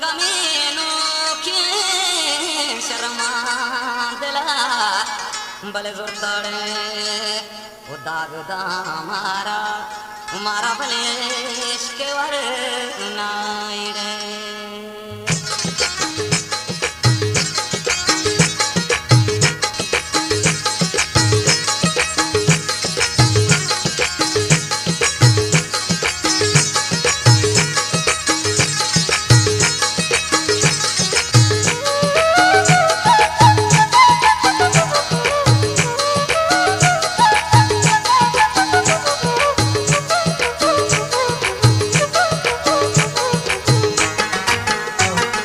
कमीनों की शर्मा दिला बले जोरदारे वो दागदा मारा मारा बलेश के वर नाइडे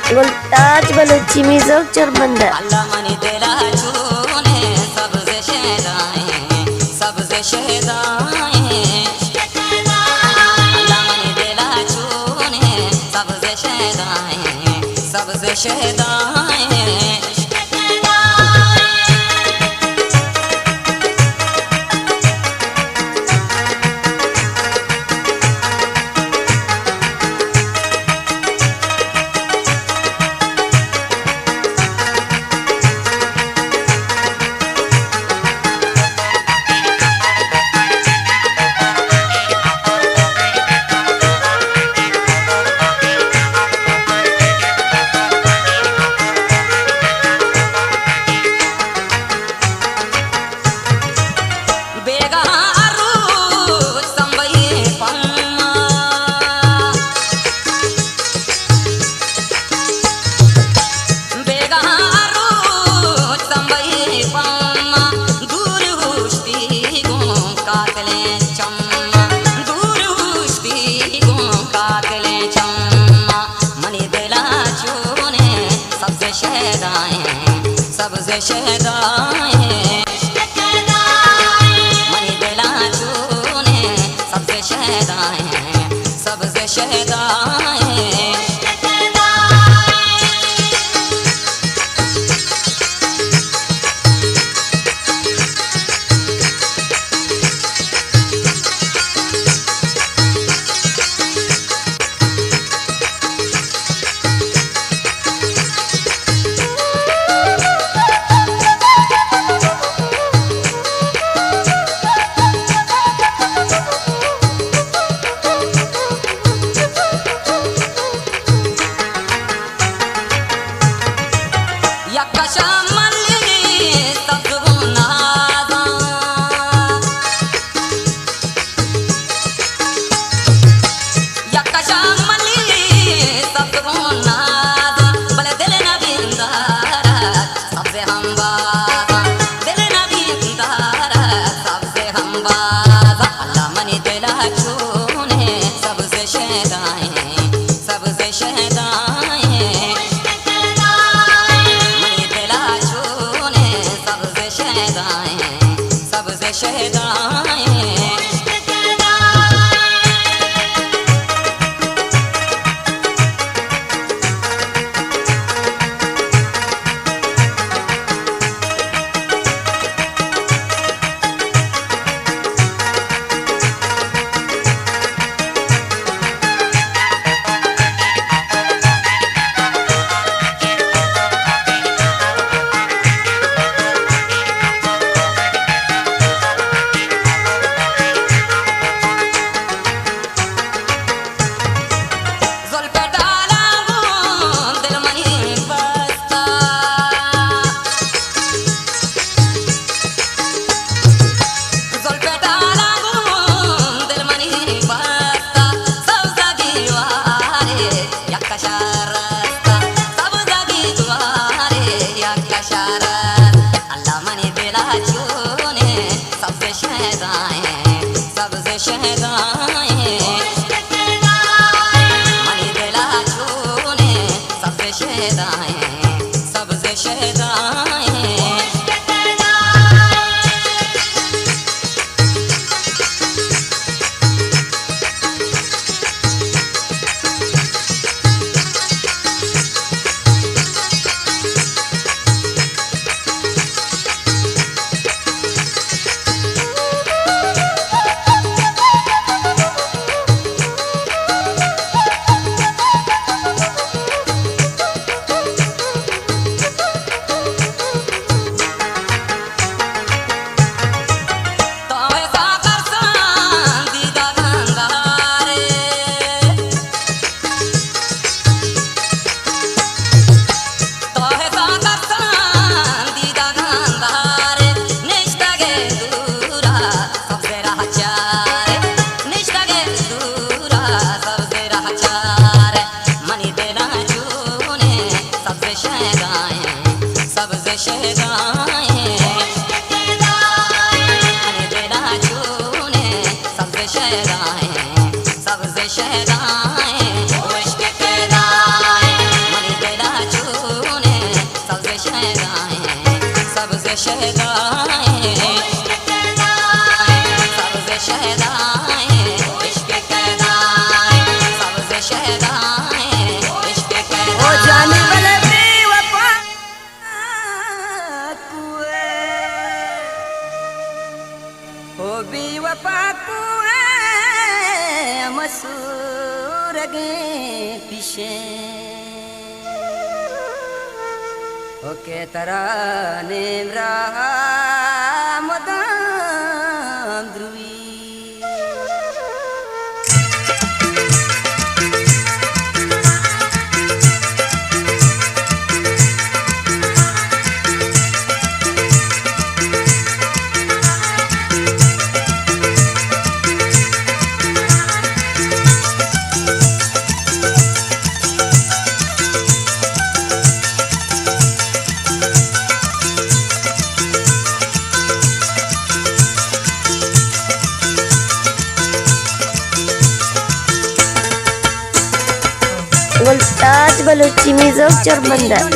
गुलताज बलूची मिज़ोक चरबंदा अल्लाह मनी तेरा चूने सबसे शहदाएं अल्लाह मनी तेरा चूने सबसे शहदाएं सबसे शहदाएं मनी दिला चूने सबसे शहदाएं हो भी वफाकू है मसूर गे पीछे ओके तरा नेम रहा मदाम ध्रुवी गुलताज Balochi मिजोक चोरबंदर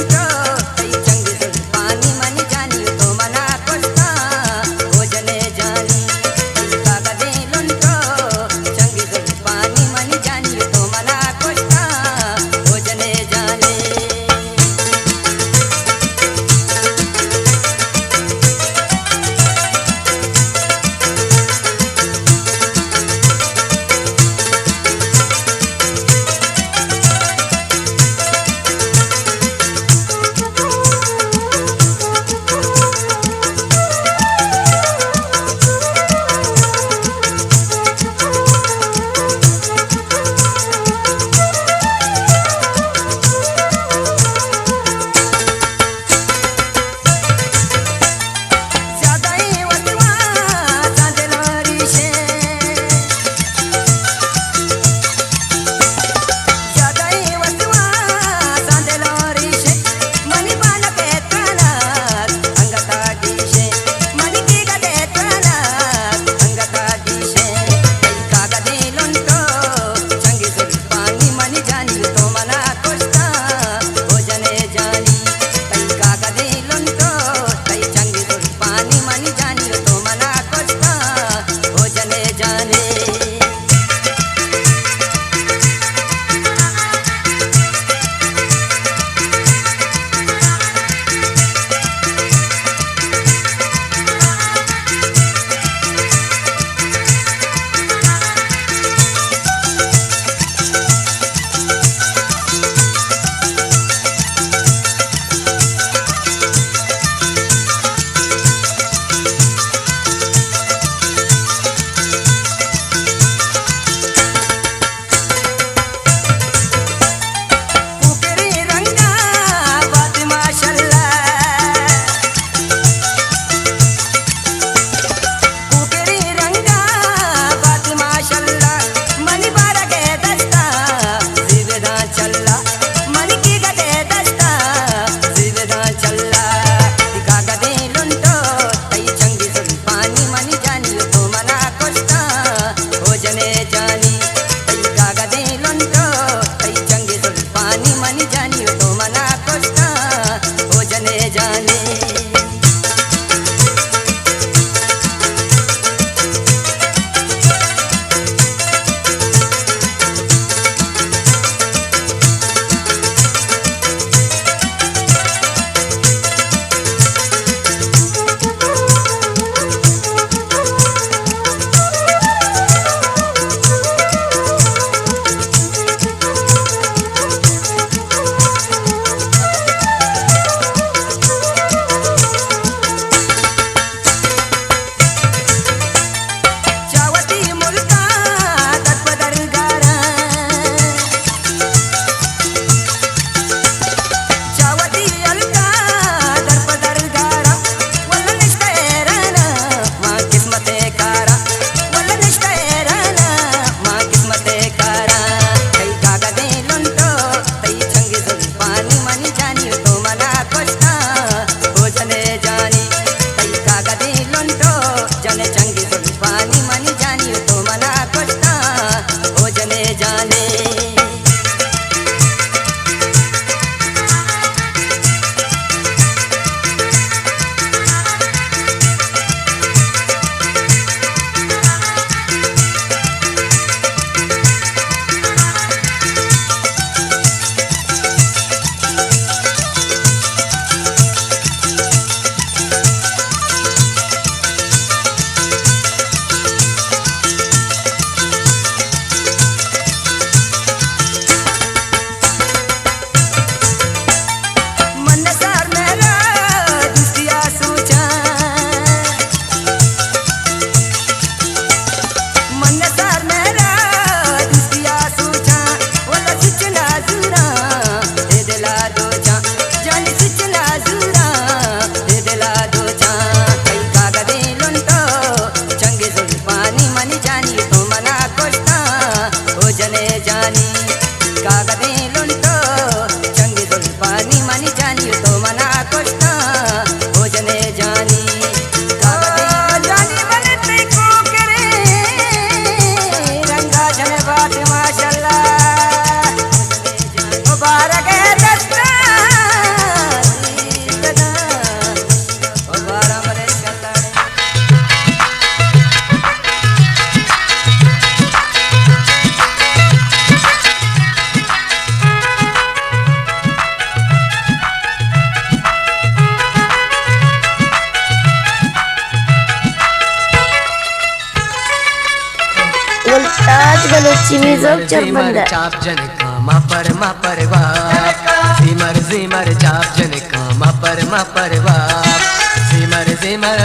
voltage Balochi Music Charbanda. चाप जन कामा पर मा परवाप सिमर सिमर चाप जन कामा पर मा परवाप सिमर सिमर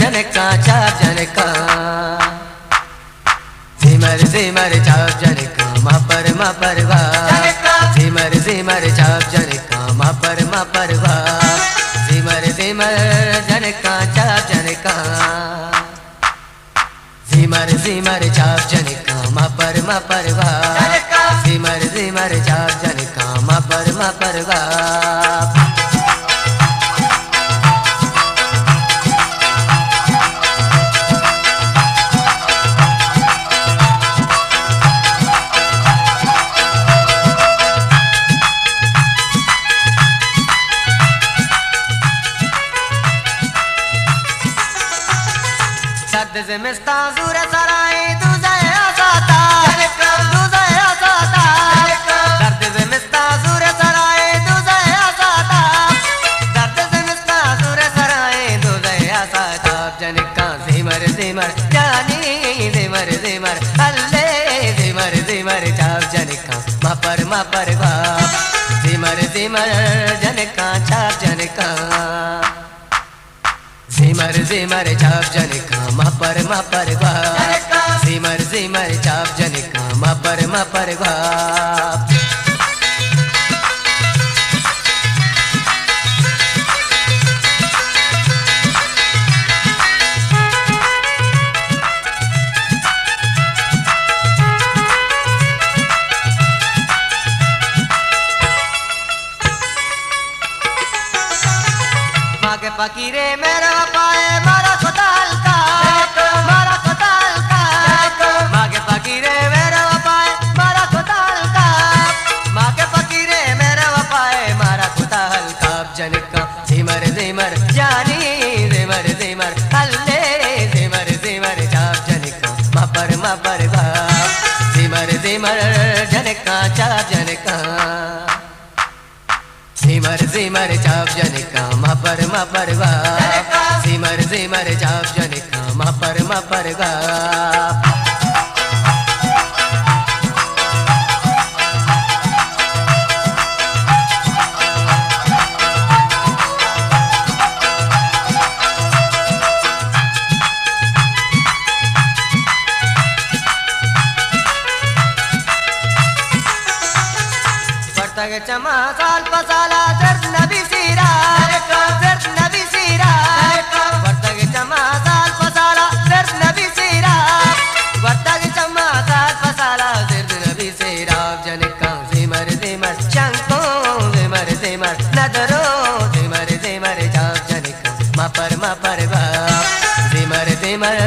जन का चाप जन का सिमर सिमर चाप जन कामा पर मा परवाप सिमर सिमर चाप जन कामा पर मा परवाप सिमर सिमर जन का चाप जन का सिमर सिमर चाप जन कामा पर मा परवाप सिमर सिमर चाप जन कामा पर मा परवाप सद से मिस्ता सूर सराय तुझे आसाता तुझे आसाता दर्द से मिस्ता सूर सराय तुझे आसाता दर्द से मिस्ता सूर सराय तुझे आसाता जन का सिमर सिमर जानी सिमर सिमर अल्ले सिमर सिमर चाप जन का मा पर बाप सिमर सिमर जन का चाप जन का सिमर सिमर चाप जन का मा पर बाप सिमर सिमर चाप जन का मा पर बाप मागे फकीरे मेरा पाए मारा खुदाल का मागे फकीरे मेरा पाए मारा खुदाल का मागे फकीरे मेरा पाए मारा खुदाल का जन का सिमर सिमर जानी सिमर सिमर अल्ले सिमर सिमर चाप जन का मा पर बाप सिमर सिमर जन का चाप जन का सिमर सिमर चाप जन का मा पर बाप सिमर सिमर चाप जन का मा पर बाप के चमा साल पसाला दर्द नबी सीरा दर्द नबी सीरा वर्ता के चमा साल पसाला दर्द नबी सीरा वर्ता के चमा साल पसाला दर्द नबी सीरा जन का सिमर सिमर चंको सिमर सिमर नदरो सिमर सिमर चाप जन का मा पर बाप सिमर सिमर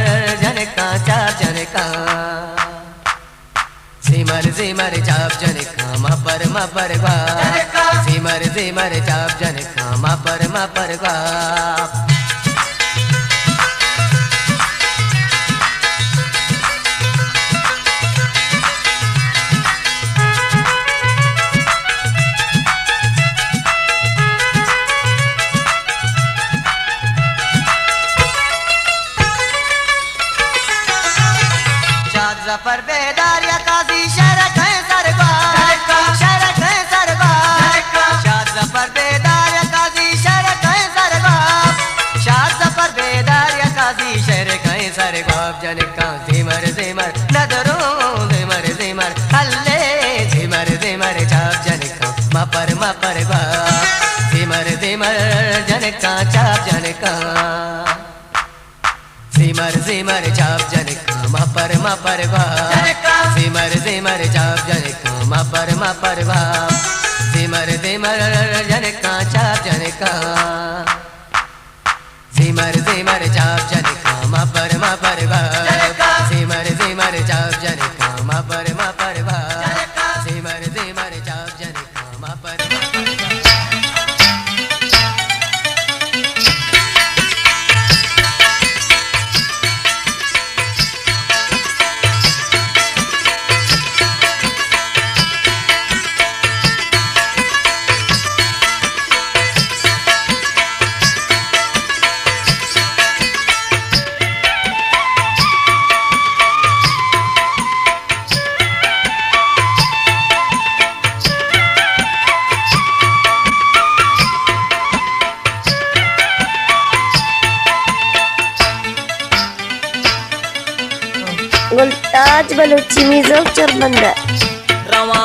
जन का चाप जन का सिमर सिमर चाप जन का मा पर बाप सिमर सिमर चाप जन का मा पर बाप पर बेदार या काजी शरक है सरबार शरक है सरबार शाद पर बेदार या काजी शरक है सरबार शाद पर बेदार या काजी शरक है सरबार जन का सिमर सिमर नदरो सिमर सिमर अल्ले सिमर सिमर चाप जन का मा पर बाप सिमर सिमर जन का चाप जन का सिमर सिमर चाप जन का मा पर बाप सिमर सिमर चाप जन का मा पर बाप सिमर सिमर जन का चाप जन का सिमर सिमर चाप जन का मा पर बाप सिमर सिमर चाप जन का मा पर बाप सिमर सिमर चाप जन का मा पर Gultaj baluci mizok cerbanda. रवा